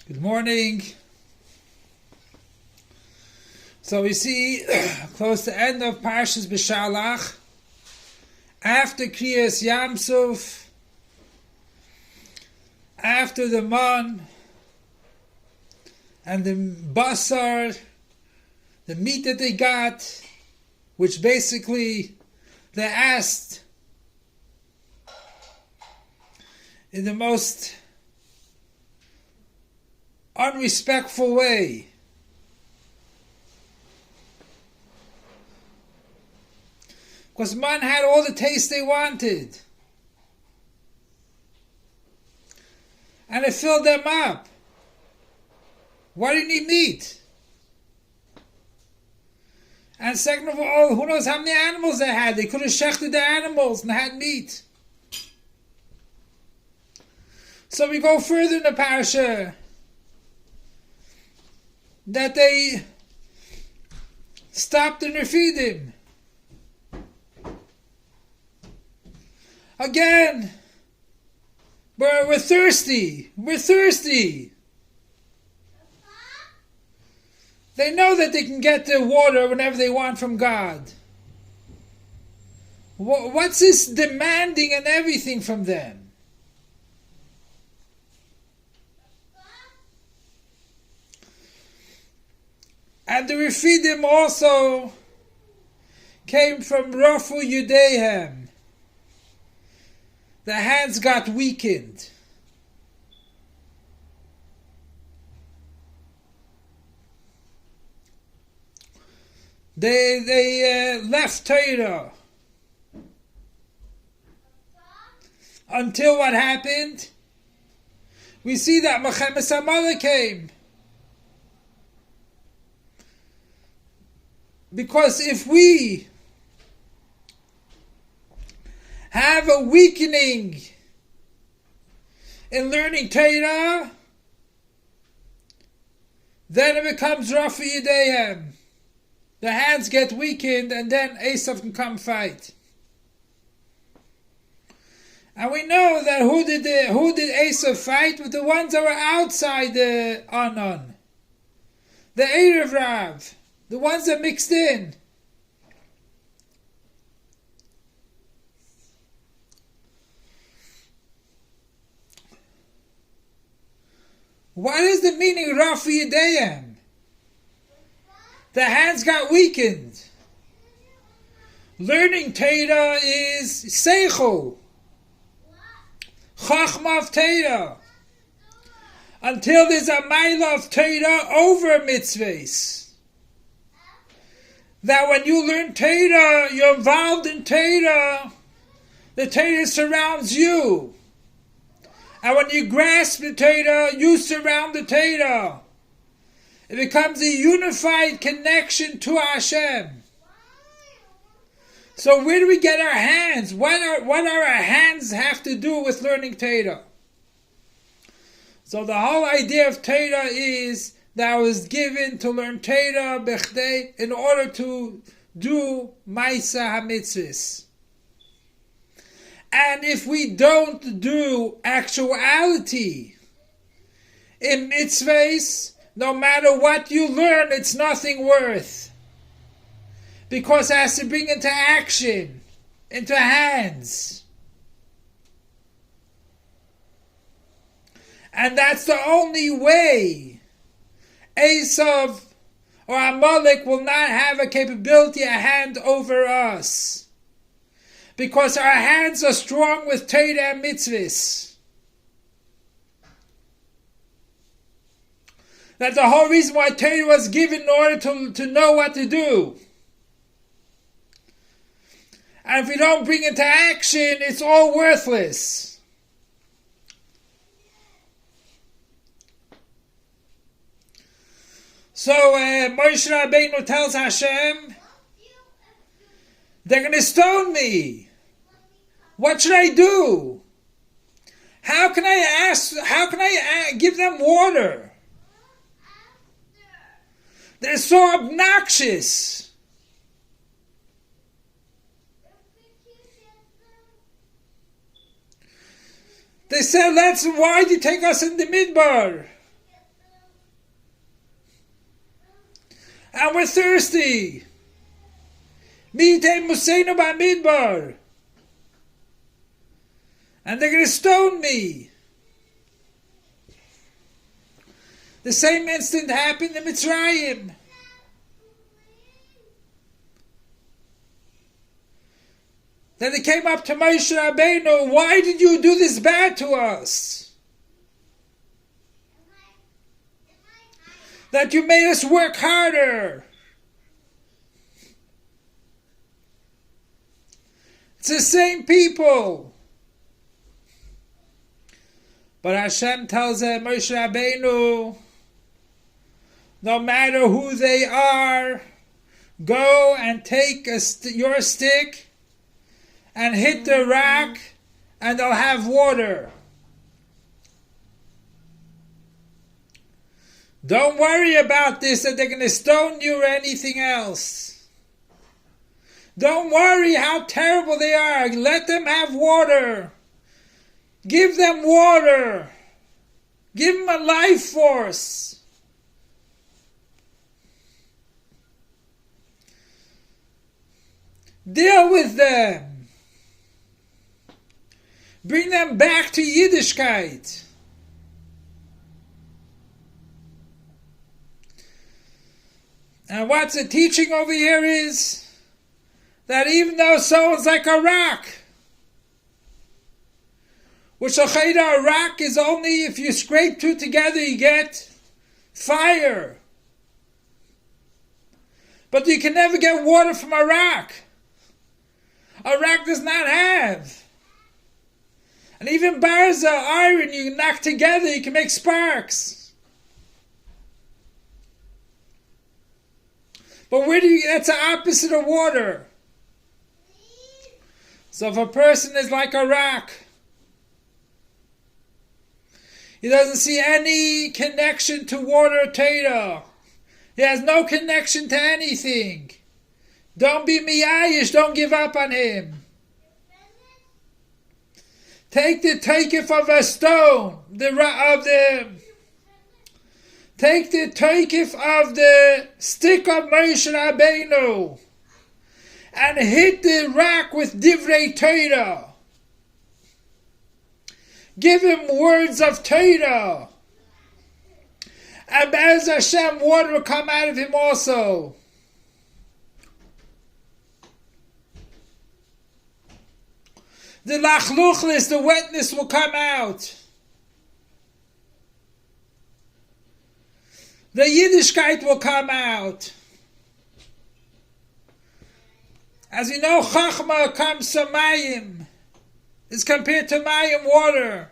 Good morning. So we see close to the end of Parshas B'Shalach, after Kriyas Yamsuf, after the man and the basar, the meat that they got, which basically they asked in the most unrespectful way. Because man had all the taste they wanted. And it filled them up. Why do you need meat? And second of all, who knows how many animals they had? They could have shechted the animals and had meat. So we go further in the parasha that they stopped and refeed him. Again, we're thirsty. We're thirsty. They know that they can get the water whenever they want from God. What's this demanding and everything from them? And the Refidim also came from Rafu Yudehem. The hands got weakened. They left Torah. Until what happened? We see that Mechemes HaMalek came. Because if we have a weakening in learning Torah, then it becomes Rafi Yideihem. The hands get weakened and then Esav can come fight. And we know that who did Esav fight? With the ones that were outside the Anon. The Erev Rav. The ones that mixed in. What is the meaning of Rafi Yideihem? The hands got weakened. Learning Torah is Seichel. Chachma of Torah. Until there's a mile of Torah over mitzvos. That when you learn Torah, you're involved in Torah. The Torah surrounds you. And when you grasp the Torah, you surround the Torah. It becomes a unified connection to Hashem. So where do we get our hands? What are our hands have to do with learning Torah? So the whole idea of Torah is that I was given to learn Torah bechdei in order to do Maisa HaMitzvahs. And if we don't do actuality in mitzvahs, no matter what you learn, it's nothing worth. Because it has to bring into action, into hands. And that's the only way Esav or Amalek will not have a capability, a hand over us. Because our hands are strong with Torah and mitzvahs. That's the whole reason why Torah was given in order to know what to do. And if we don't bring it to action, it's all worthless. So Moshe Rabbeinu tells Hashem, they're going to stone me. What should I do? How can I give them water? They're so obnoxious. They said, why did you take us in the midbar? And we're thirsty. And they're going to stone me. The same instant happened in Mitzrayim. Then they came up to Moshe Rabbeinu, why did you do this bad to us? That you made us work harder. It's the same people. But Hashem tells Moshe Rabbeinu, no matter who they are, go and take your stick and hit the rock, and they'll have water. Don't worry about this, that they're going to stone you or anything else. Don't worry how terrible they are. Let them have water. Give them water. Give them a life force. Deal with them. Bring them back to Yiddishkeit. And what's the teaching over here is that even though someone's like a rock, which a rock is only if you scrape two together you get fire. But you can never get water from a rock. A rock does not have. And even bars of iron you knock together, you can make sparks. But that's the opposite of water. So if a person is like a rock, he doesn't see any connection to water or Torah. He has no connection to anything. Don't be miyayish, don't give up on him. Take the takeif of a stone, take the takeif of the stick of Moshe Rabbeinu, and hit the rock with divrei Torah. Give him words of Torah, and Be'ez Hashem, water will come out of him also. The lachluchlis, the wetness will come out. The Yiddishkeit will come out. As we know, Chachma comes from Mayim. It's compared to Mayim, water.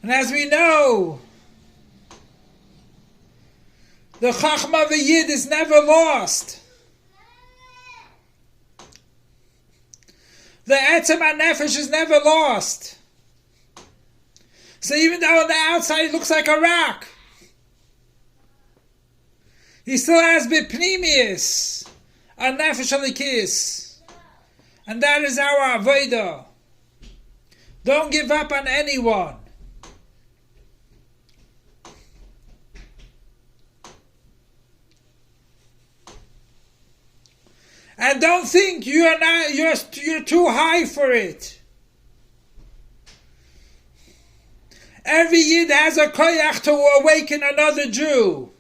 And as we know, the Chachma of a Yid is never lost. The Etzem HaNefesh is never lost. So even though on the outside it looks like a rock, he still has Bipnimius, a Nefesh Alikis. And that is our Avodah. Don't give up on anyone. And don't think you're too high for it. Every Yid has a koyach to awaken another Jew.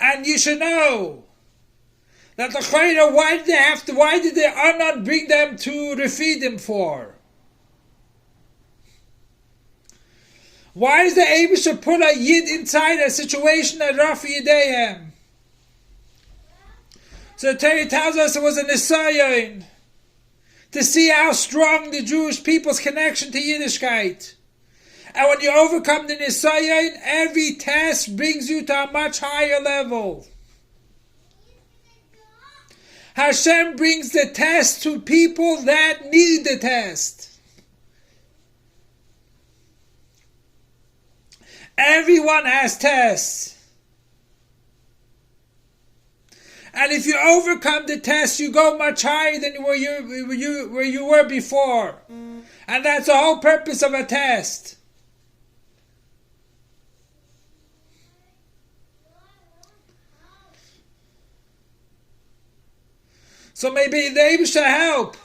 And you should know that the Chayra, why did the Anan bring them to Refidim for? Why is the Eibusha put a Yid inside a situation at Rafi Yideihem? So the Torah tells us it was a nisayon to see how strong the Jewish people's connection to Yiddishkeit. And when you overcome the nisayon, every test brings you to a much higher level. Hashem brings the test to people that need the test. Everyone has tests. And if you overcome the test, you go much higher than where you were before. And that's the whole purpose of a test. So maybe the Eibusha help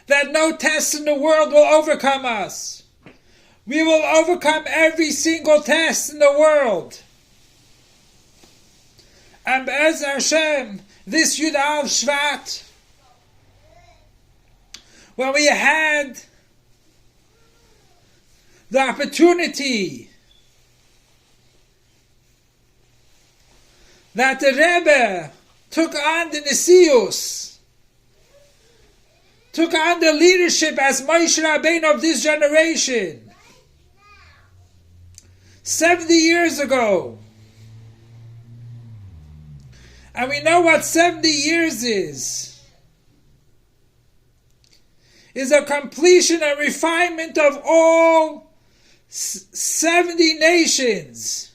that no test in the world will overcome us. We will overcome every single test in the world. And Be'ez Hashem, this Yud Al Shvat, when we had the opportunity that the Rebbe took on the Nesius, took on the leadership as Moshe Rabbeinu of this generation, 70 years ago. And we know what 70 years is a completion and refinement of all 70 nations.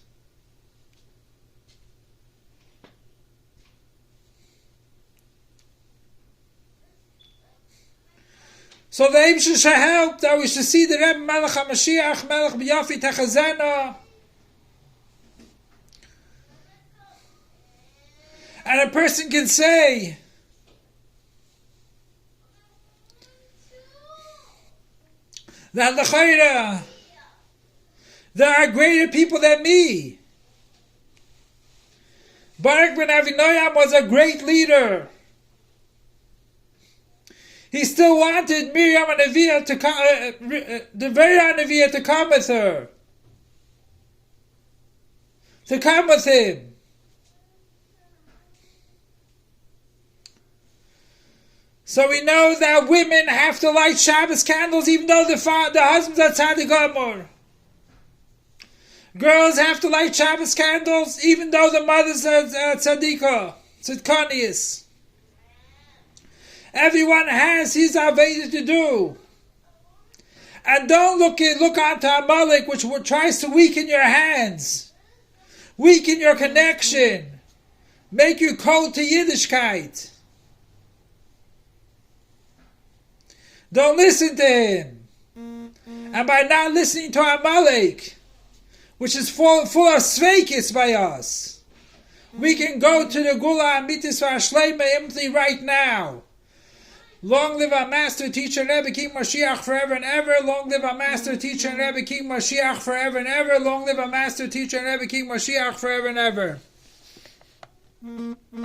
So the Eibusha should help that we should see the Rebbe Melech HaMashiach, Melech B'Yafi Techazena. And a person can say that l'chayra, there are greater people than me. Barak ben Avinoam was a great leader. He still wanted Miriam and Neviah to come, the very Neviah to come with her, to come with him. So we know that women have to light Shabbos candles even though the husbands are tzaddik gomor. Girls have to light Shabbos candles even though the mothers are tzaddikah, tzidkanias. Everyone has his avodah to do. And don't look onto Amalek, which tries to weaken your hands, weaken your connection, make you cold to Yiddishkeit. Don't listen to him. And by not listening to Amalek, which is full of sveikis by us, we can go to the Gula Amitis V'Ashleima Imtli right now. Long live our master, teacher, Rebbe, King Moshiach forever and ever. Long live our master, teacher, and Rebbe, King Moshiach forever and ever. Long live our master, teacher, and Rebbe, King Moshiach forever and ever.